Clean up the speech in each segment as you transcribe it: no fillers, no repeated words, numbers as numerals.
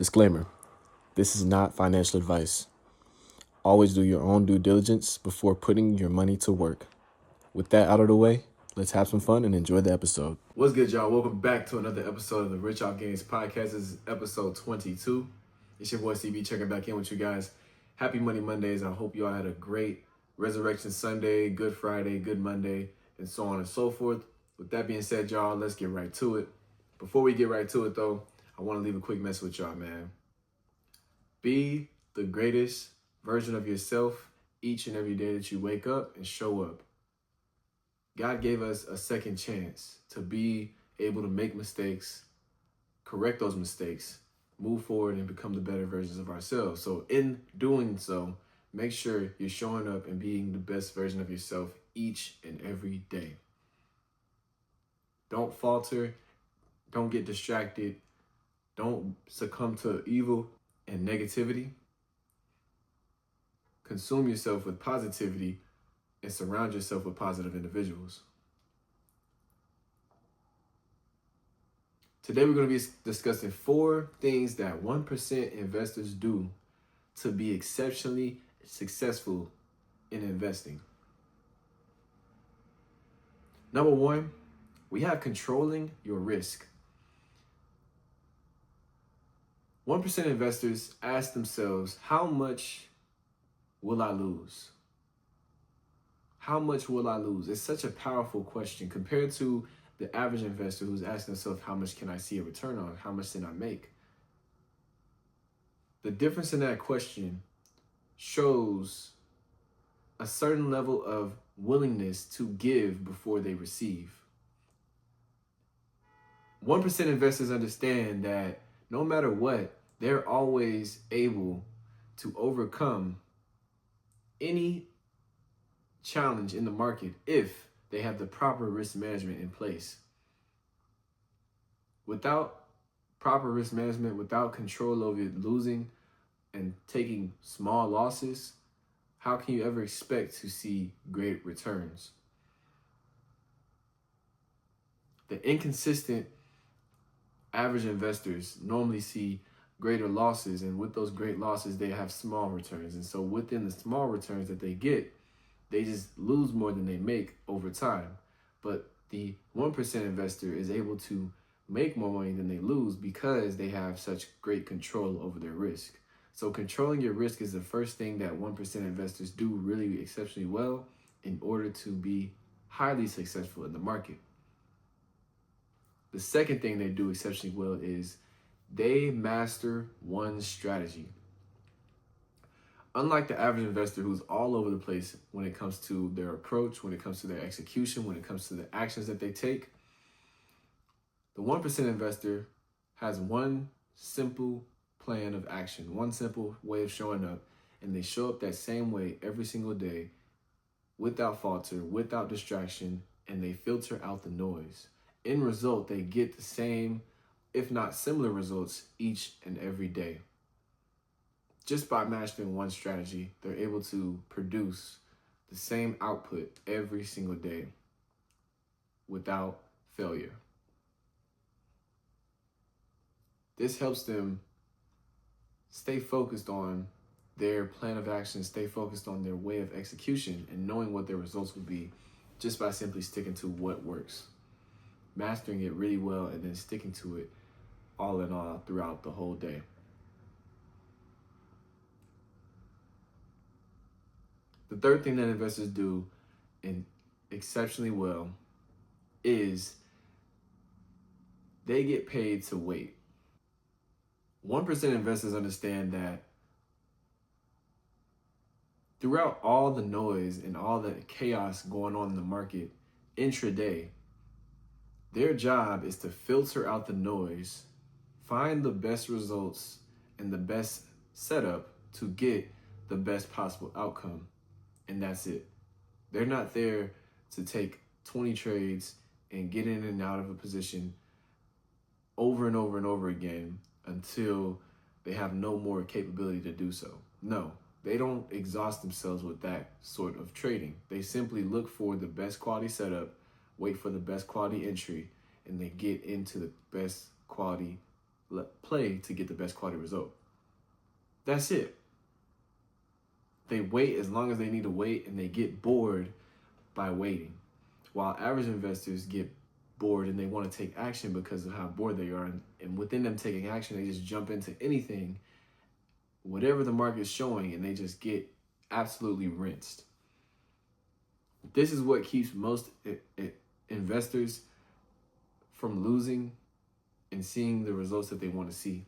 Disclaimer: this is not financial advice. Always do your own due diligence before putting your money to work. With that out of the way, let's have some fun and enjoy the episode. What's good, y'all? Welcome back to another episode of the Rich Off Games podcast. This is episode 22. It's your boy CB checking back in with you guys. Happy Money Mondays. I hope you all had a great Resurrection Sunday, Good Friday, Good Monday, and so on and so forth. With that being said, y'all, let's get right to it. Before we get right to it, though, I want to leave a quick message with y'all, man. Be the greatest version of yourself each and every day that you wake up and show up. God gave us a second chance to be able to make mistakes, correct those mistakes, move forward, and become the better versions of ourselves. So in doing so, make sure you're showing up and being the best version of yourself each and every day. Don't falter. Don't get distracted. Don't succumb to evil and negativity. Consume yourself with positivity and surround yourself with positive individuals. Today we're going to be discussing 4 things that 1% investors do to be exceptionally successful in investing. Number 1, we have controlling your risk. 1% investors ask themselves, how much will I lose? How much will I lose? It's such a powerful question compared to the average investor who's asking themselves, how much can I see a return on? How much can I make? The difference in that question shows a certain level of willingness to give before they receive. 1% investors understand that no matter what, they're always able to overcome any challenge in the market if they have the proper risk management in place. Without proper risk management, without control over losing and taking small losses, how can you ever expect to see great returns? The inconsistent average investors normally see greater losses, and with those great losses, they have small returns. And so within the small returns that they get, they just lose more than they make over time. But the 1% investor is able to make more money than they lose because they have such great control over their risk. So controlling your risk is the first thing that 1% investors do really exceptionally well in order to be highly successful in the market. The second thing they do exceptionally well is they master one strategy. Unlike the average investor who's all over the place when it comes to their approach, when it comes to their execution, when it comes to the actions that they take, the 1% investor has one simple plan of action, one simple way of showing up, and they show up that same way every single day without falter, without distraction, and they filter out the noise. In result, they get the same, if not similar results each and every day. Just by mastering one strategy, they're able to produce the same output every single day without failure. This helps them stay focused on their plan of action, stay focused on their way of execution, and knowing what their results will be just by simply sticking to what works. Mastering it really well and then sticking to it all in all throughout the whole day. The third thing that investors do and exceptionally well is they get paid to wait. 1% investors understand that throughout all the noise and all the chaos going on in the market intraday, their job is to filter out the noise, find the best results and the best setup to get the best possible outcome. And that's it. They're not there to take 20 trades and get in and out of a position over and over and over again until they have no more capability to do so. No, they don't exhaust themselves with that sort of trading. They simply look for the best quality setup, wait for the best quality entry, and they get into the best quality play to get the best quality result. That's it. They wait as long as they need to wait, and they get bored by waiting. While average investors get bored and they want to take action because of how bored they are. And within them taking action, they just jump into anything, whatever the market is showing, and they just get absolutely rinsed. This is what keeps most investors from losing and seeing the results that they want to see,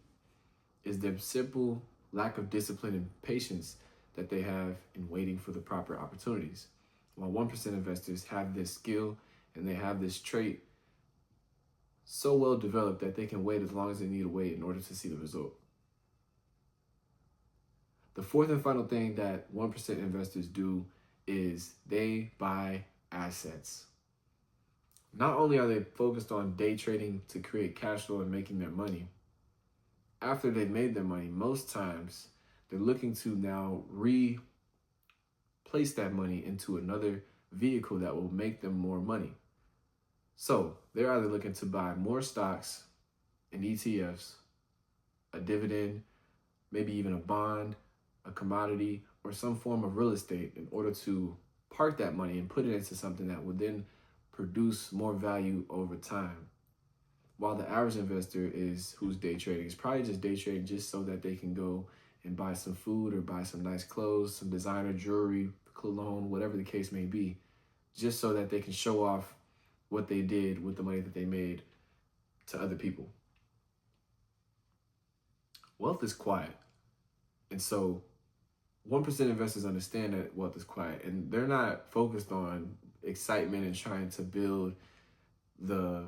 is their simple lack of discipline and patience that they have in waiting for the proper opportunities. While 1% investors have this skill and they have this trait so well developed that they can wait as long as they need to wait in order to see the result. The fourth and final thing that 1% investors do is they buy assets. Not only are they focused on day trading to create cash flow and making their money, after they've made their money, most times they're looking to now replace that money into another vehicle that will make them more money. So they're either looking to buy more stocks and ETFs, a dividend, maybe even a bond, a commodity, or some form of real estate in order to park that money and put it into something that would then produce more value over time. While the average investor who's day trading is probably just day trading just so that they can go and buy some food or buy some nice clothes, some designer jewelry, cologne, whatever the case may be, just so that they can show off what they did with the money that they made to other people. Wealth is quiet. And so 1% investors understand that wealth is quiet, and they're not focused on excitement and trying to build the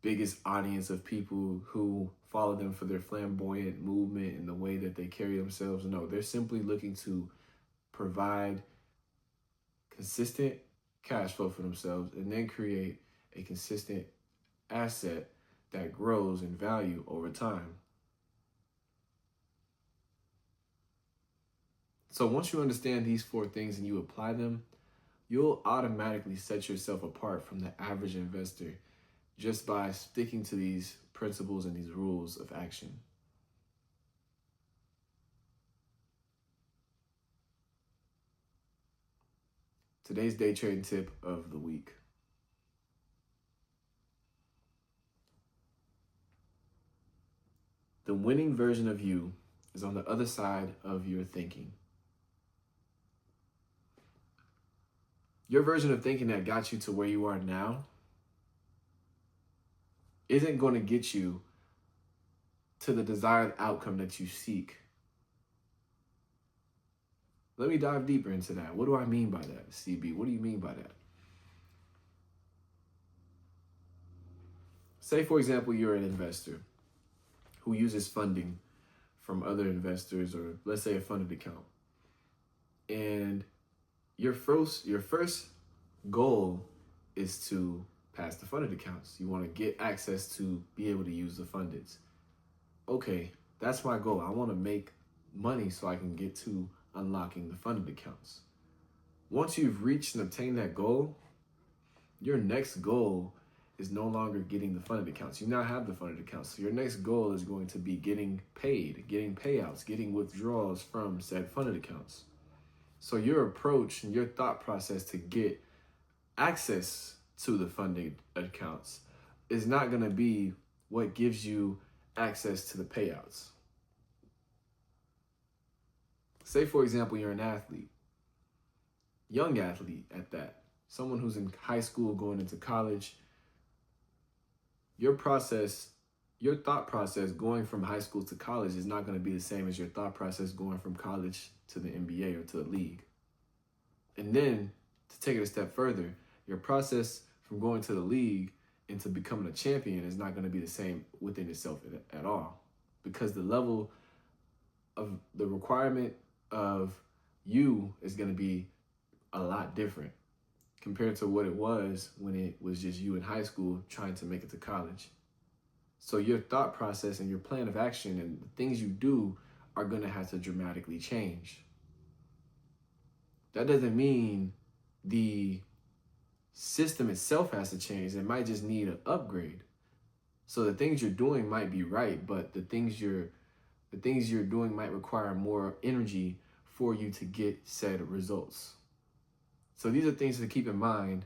biggest audience of people who follow them for their flamboyant movement and the way that they carry themselves. No, they're simply looking to provide consistent cash flow for themselves and then create a consistent asset that grows in value over time. So once you understand these 4 things and you apply them, you'll automatically set yourself apart from the average investor just by sticking to these principles and these rules of action. Today's day trading tip of the week. The winning version of you is on the other side of your thinking. Your version of thinking that got you to where you are now isn't going to get you to the desired outcome that you seek. Let me dive deeper into that. What do I mean by that, CB? What do you mean by that? Say, for example, you're an investor who uses funding from other investors, or let's say a funded account. And your first goal is to pass the funded accounts. You want to get access to be able to use the fundeds. Okay, that's my goal. I want to make money so I can get to unlocking the funded accounts. Once you've reached and obtained that goal, your next goal is no longer getting the funded accounts. You now have the funded accounts. So your next goal is going to be getting paid, getting payouts, getting withdrawals from said funded accounts. So your approach and your thought process to get access to the funded accounts is not going to be what gives you access to the payouts. Say, for example, you're an athlete, young athlete at that, someone who's in high school going into college. Your thought process going from high school to college is not going to be the same as your thought process going from college to the NBA or to the league. And then to take it a step further, your process from going to the league into becoming a champion is not going to be the same within itself at all, because the level of the requirement of you is going to be a lot different compared to what it was when it was just you in high school trying to make it to college. So your thought process and your plan of action and the things you do are going to have to dramatically change. That doesn't mean the system itself has to change. It might just need an upgrade. So the things you're doing might be right, but the things you're doing might require more energy for you to get said results. So these are things to keep in mind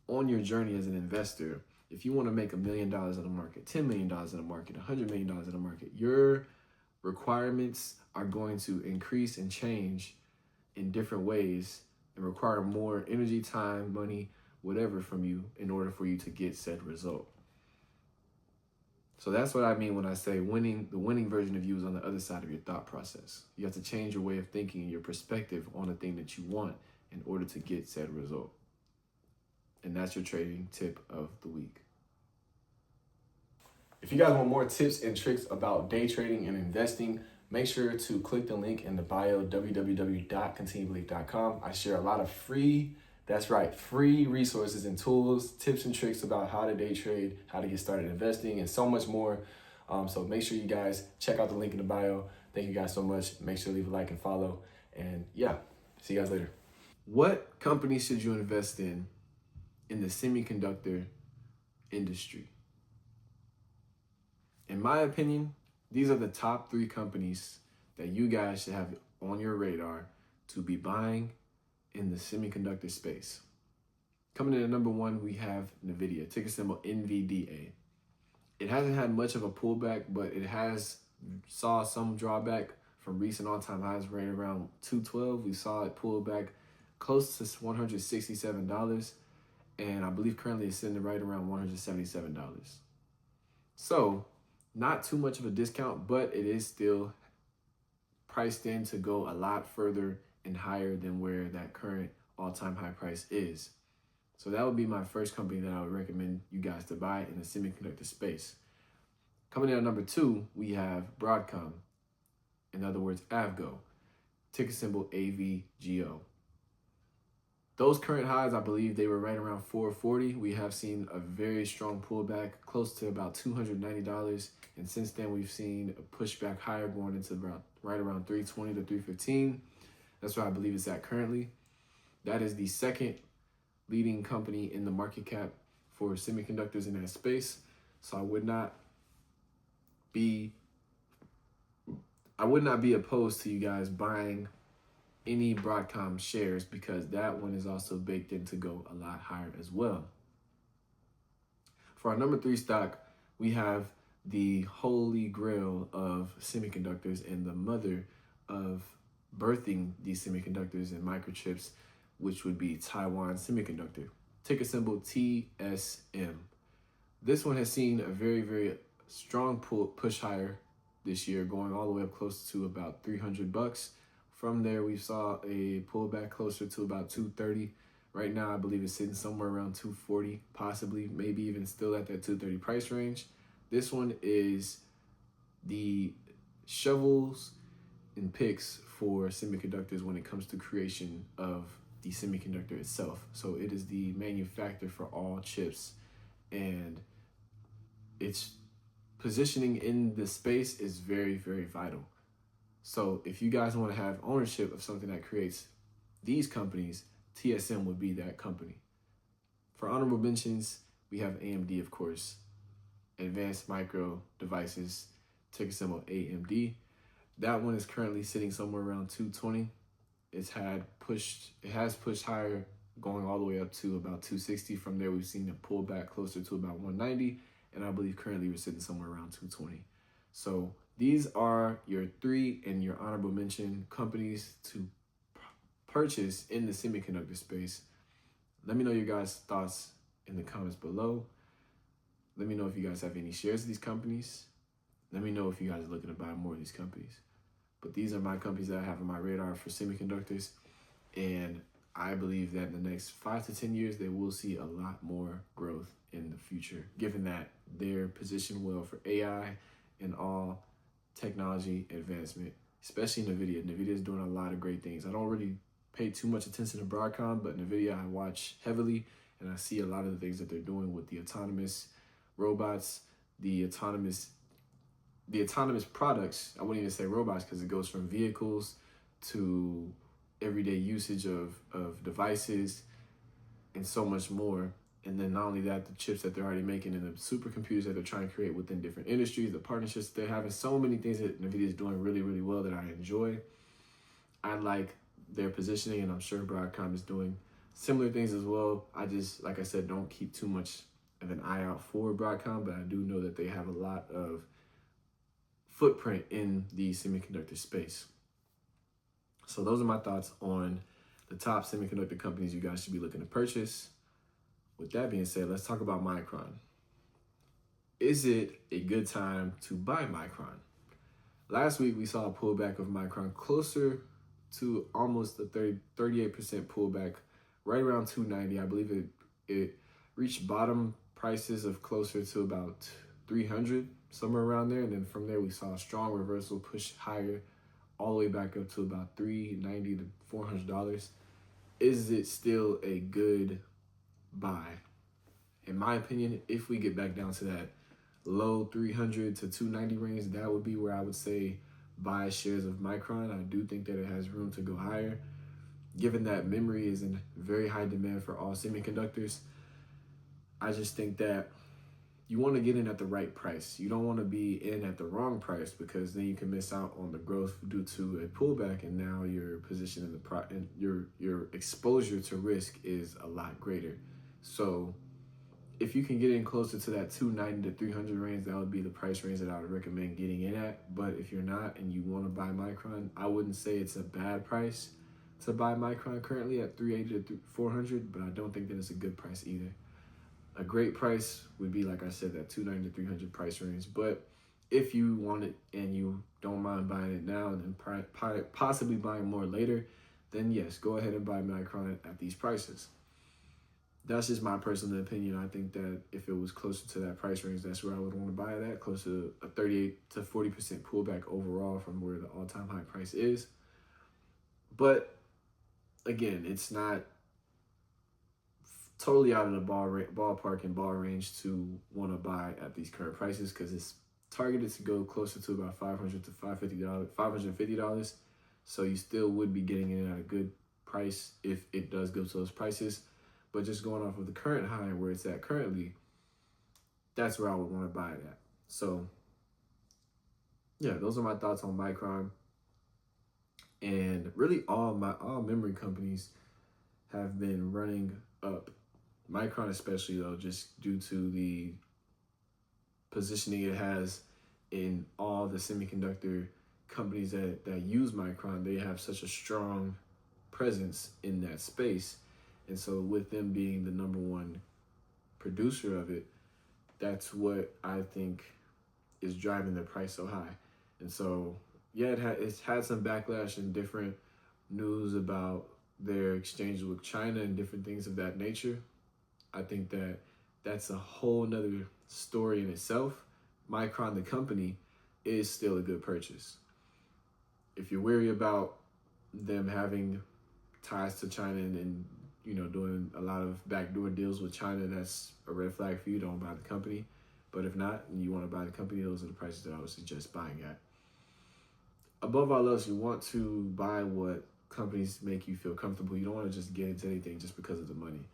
on your journey as an investor. If you want to make $1 million in the market, $10 million in the market, $100 million in the market, your requirements are going to increase and change in different ways and require more energy, time, money, whatever from you in order for you to get said result. So that's what I mean when I say winning. The winning version of you is on the other side of your thought process. You have to change your way of thinking and your perspective on the thing that you want in order to get said result. And that's your trading tip of the week. If you guys want more tips and tricks about day trading and investing, make sure to click the link in the bio, www.continuebelief.com. I share a lot of free resources and tools, tips and tricks about how to day trade, how to get started investing, and so much more. So make sure you guys check out the link in the bio. Thank you guys so much. Make sure to leave a like and follow. And yeah, see you guys later. What company should you invest in the semiconductor industry? In my opinion, these are the top 3 companies that you guys should have on your radar to be buying in the semiconductor space. Coming in at number 1, we have NVIDIA, ticker symbol NVDA. It hasn't had much of a pullback, but it has saw some drawback from recent all-time highs right around 212. We saw it pull back close to $167, and I believe currently it's sitting right around $177. So not too much of a discount, but it is still priced in to go a lot further and higher than where that current all-time high price is. So that would be my first company that I would recommend you guys to buy in the semiconductor space. Coming in at number 2, we have Broadcom, in other words, Avgo, ticker symbol AVGO. Those current highs, I believe they were right around 440. We have seen a very strong pullback, close to about $290. And since then, we've seen a pushback higher going into right around 320 to 315. That's where I believe it's at currently. That is the second leading company in the market cap for semiconductors in that space. So I would not be opposed to you guys buying any Broadcom shares, because that one is also baked in to go a lot higher as well. For our number 3 stock, we have the holy grail of semiconductors and the mother of birthing these semiconductors and microchips, which would be Taiwan Semiconductor, ticker symbol TSM. This one has seen a very, very strong push higher this year, going all the way up close to about $300. From there, we saw a pullback closer to about 230. Right now, I believe it's sitting somewhere around 240, possibly, maybe even still at that 230 price range. This one is the shovels and picks for semiconductors when it comes to creation of the semiconductor itself. So it is the manufacturer for all chips, and its positioning in the space is very, very vital. So if you guys want to have ownership of something that creates these companies, TSM would be that company. For honorable mentions, we have AMD, of course, Advanced Micro Devices, ticker symbol AMD. That one is currently sitting somewhere around 220. It has pushed higher, going all the way up to about 260. From there, we've seen it pull back closer to about 190, and I believe currently we're sitting somewhere around 220. So these are your 3 and your honorable mention companies to purchase in the semiconductor space. Let me know your guys' thoughts in the comments below. Let me know if you guys have any shares of these companies. Let me know if you guys are looking to buy more of these companies. But these are my companies that I have on my radar for semiconductors. And I believe that in the next 5 to 10 years, they will see a lot more growth in the future, given that they're positioned well for AI and all technology advancement, especially NVIDIA. NVIDIA is doing a lot of great things. I don't really pay too much attention to Broadcom, but NVIDIA I watch heavily, and I see a lot of the things that they're doing with the autonomous robots, the autonomous products. I wouldn't even say robots, because it goes from vehicles to everyday usage of devices and so much more. And then not only that, the chips that they're already making and the supercomputers that they're trying to create within different industries, the partnerships they're having, so many things that NVIDIA is doing really, really well that I enjoy. I like their positioning, and I'm sure Broadcom is doing similar things as well. I just, like I said, don't keep too much of an eye out for Broadcom, but I do know that they have a lot of footprint in the semiconductor space. So those are my thoughts on the top semiconductor companies you guys should be looking to purchase. With that being said, let's talk about Micron. Is it a good time to buy Micron? Last week, we saw a pullback of Micron closer to almost a 38% pullback, right around 290. I believe it reached bottom prices of closer to about 300, somewhere around there. And then from there, we saw a strong reversal push higher all the way back up to about $390 to $400. Is it still a good buy? In my opinion, if we get back down to that low 300 to 290 range, that would be where I would say buy shares of Micron. I do think that it has room to go higher, given that memory is in very high demand for all semiconductors. I just think that you want to get in at the right price. You don't want to be in at the wrong price, because then you can miss out on the growth due to a pullback, and now your position in the your exposure to risk is a lot greater. So if you can get in closer to that 290 to 300 range, that would be the price range that I would recommend getting in at. But if you're not and you want to buy Micron, I wouldn't say it's a bad price to buy Micron currently at 380 to 400, but I don't think that it's a good price either. A great price would be, like I said, that 290 to 300 price range. But if you want it and you don't mind buying it now and then possibly buying more later, then yes, go ahead and buy Micron at these prices. That's just my personal opinion. I think that if it was closer to that price range, that's where I would want to buy it at, close to a 38 to 40% pullback overall from where the all-time high price is. But again, it's not totally out of the ballpark and ball range to want to buy at these current prices, because it's targeted to go closer to about $500 to $550. So you still would be getting it at a good price if it does go to those prices. But just going off of the current high and where it's at currently, that's where I would want to buy it at. So yeah, those are my thoughts on Micron. And really all memory companies have been running up. Micron especially, though, just due to the positioning it has in all the semiconductor companies that use Micron. They have such a strong presence in that space. And so with them being the number one producer of it, that's what I think is driving their price so high. And so, yeah, it's had some backlash and different news about their exchanges with China and different things of that nature. I think that that's a whole nother story in itself. Micron, the company, is still a good purchase. If you're worried about them having ties to China and doing a lot of backdoor deals with China, that's a red flag for you. Don't buy the company. But if not, and you want to buy the company, those are the prices that I would suggest buying at. Above all else, you want to buy what companies make you feel comfortable. You don't want to just get into anything just because of the money.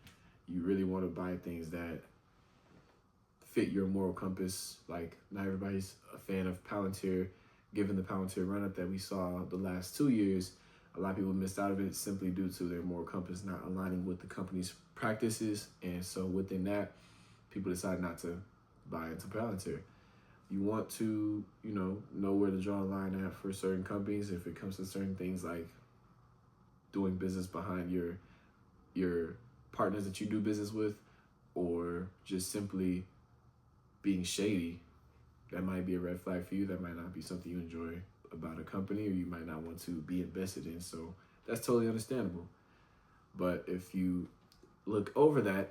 You really want to buy things that fit your moral compass. Like, not everybody's a fan of Palantir. Given the Palantir run-up that we saw the last 2 years, a lot of people missed out of it simply due to their moral compass not aligning with the company's practices. And so within that, people decide not to buy into Palantir. You want to, know where to draw a line at for certain companies if it comes to certain things like doing business behind your partners that you do business with, or just simply being shady. That might be a red flag for you. That might not be something you enjoy about a company, or you might not want to be invested in. So that's totally understandable. But if you look over that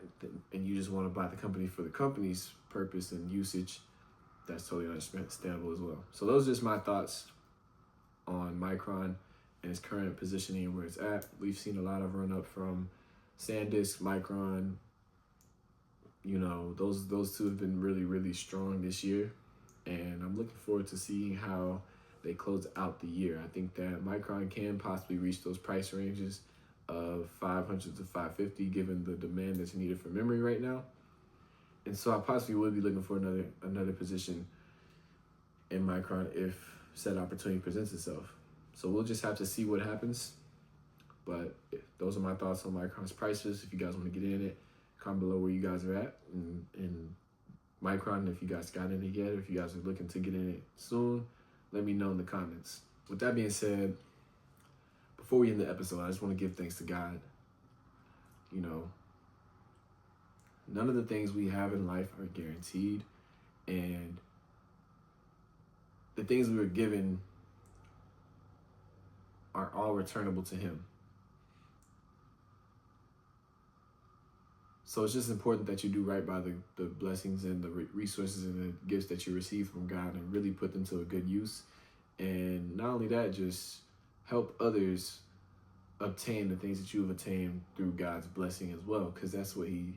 and you just want to buy the company for the company's purpose and usage, that's totally understandable as well. So those are just my thoughts on Micron and its current positioning and where it's at. We've seen a lot of run up from SanDisk, Micron. Those two have been really, really strong this year. And I'm looking forward to seeing how they close out the year. I think that Micron can possibly reach those price ranges, of 500 to 550, given the demand that's needed for memory right now. And so I possibly would be looking for another position in Micron if said opportunity presents itself. So we'll just have to see what happens. But those are my thoughts on Micron's prices. If you guys want to get in it, comment below where you guys are at in Micron. If you guys got in it yet, or if you guys are looking to get in it soon, let me know in the comments. With that being said, before we end the episode, I just want to give thanks to God. You know, none of the things we have in life are guaranteed, and the things we were given are all returnable to Him. So it's just important that you do right by the blessings and the resources and the gifts that you receive from God and really put them to a good use. And not only that, just help others obtain the things that you've attained through God's blessing as well, because that's what he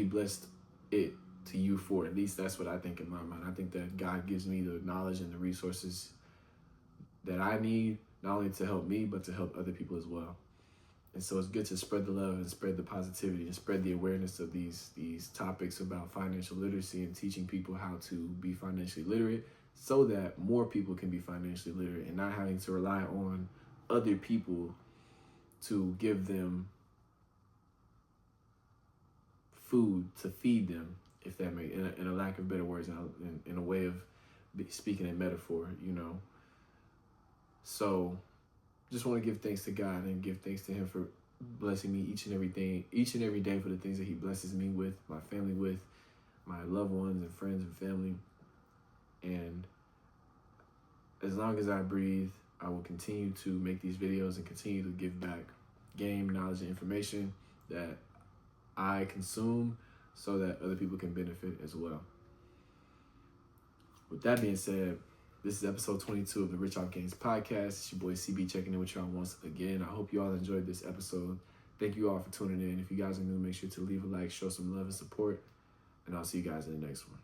blessed it to you for. At least that's what I think in my mind. I think that God gives me the knowledge and the resources that I need, not only to help me, but to help other people as well. And so it's good to spread the love and spread the positivity and spread the awareness of these topics about financial literacy and teaching people how to be financially literate so that more people can be financially literate and not having to rely on other people to give them food to feed them, if that makes, in a lack of better words, in a way of speaking in metaphor, you know. So just want to give thanks to God and give thanks to Him for blessing me each and every day for the things that He blesses me with, my family with, my loved ones and friends and family. And as long as I breathe, I will continue to make these videos and continue to give back game, knowledge, and information that I consume so that other people can benefit as well. With that being said, this is episode 22 of the Rich Off Gains podcast. It's your boy CB checking in with y'all once again. I hope you all enjoyed this episode. Thank you all for tuning in. If you guys are new, make sure to leave a like, show some love and support, and I'll see you guys in the next one.